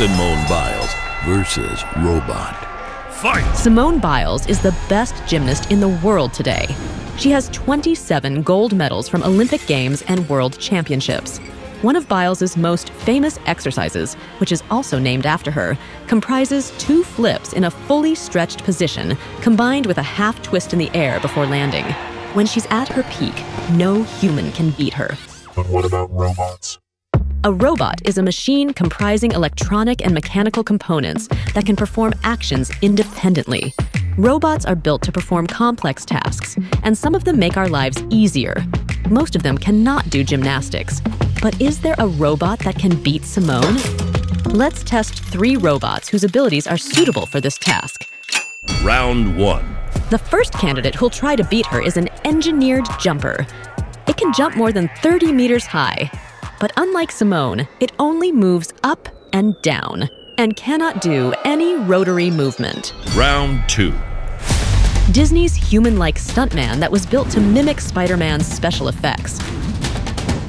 Simone Biles versus Robot. Fight! Simone Biles is the best gymnast in the world today. She has 27 gold medals from Olympic Games and World Championships. One of Biles' most famous exercises, which is also named after her, comprises 2 flips in a fully stretched position, combined with a half twist in the air before landing. When she's at her peak, no human can beat her. But what about robots? A robot is a machine comprising electronic and mechanical components that can perform actions independently. Robots are built to perform complex tasks, and some of them make our lives easier. Most of them cannot do gymnastics. But is there a robot that can beat Simone? Let's test 3 robots whose abilities are suitable for this task. Round 1. The first candidate who'll try to beat her is an engineered jumper. It can jump more than 30 meters high. But unlike Simone, it only moves up and down and cannot do any rotary movement. Round 2. Disney's human-like stuntman that was built to mimic Spider-Man's special effects.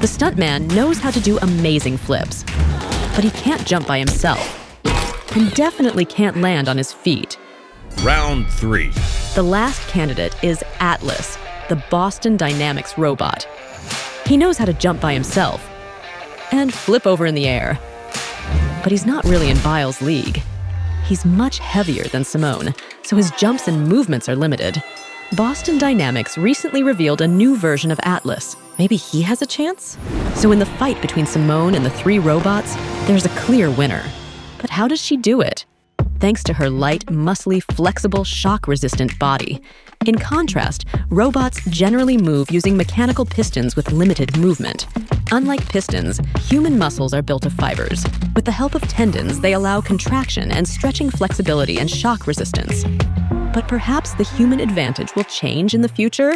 The stuntman knows how to do amazing flips, but he can't jump by himself and definitely can't land on his feet. Round 3. The last candidate is Atlas, the Boston Dynamics robot. He knows how to jump by himself and flip over in the air. But he's not really in Biles' league. He's much heavier than Simone, so his jumps and movements are limited. Boston Dynamics recently revealed a new version of Atlas. Maybe he has a chance? So in the fight between Simone and the 3 robots, there's a clear winner. But how does she do it? Thanks to her light, muscly, flexible, shock-resistant body. In contrast, robots generally move using mechanical pistons with limited movement. Unlike pistons, human muscles are built of fibers. With the help of tendons, they allow contraction and stretching flexibility and shock resistance. But perhaps the human advantage will change in the future?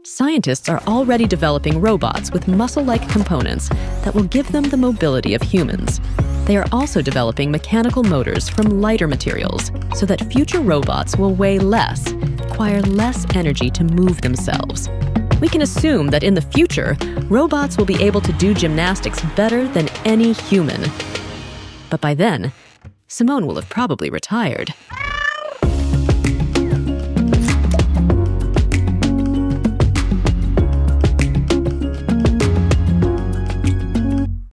Scientists are already developing robots with muscle-like components that will give them the mobility of humans. They are also developing mechanical motors from lighter materials so that future robots will weigh less, require less energy to move themselves. We can assume that in the future, robots will be able to do gymnastics better than any human. But by then, Simone will have probably retired.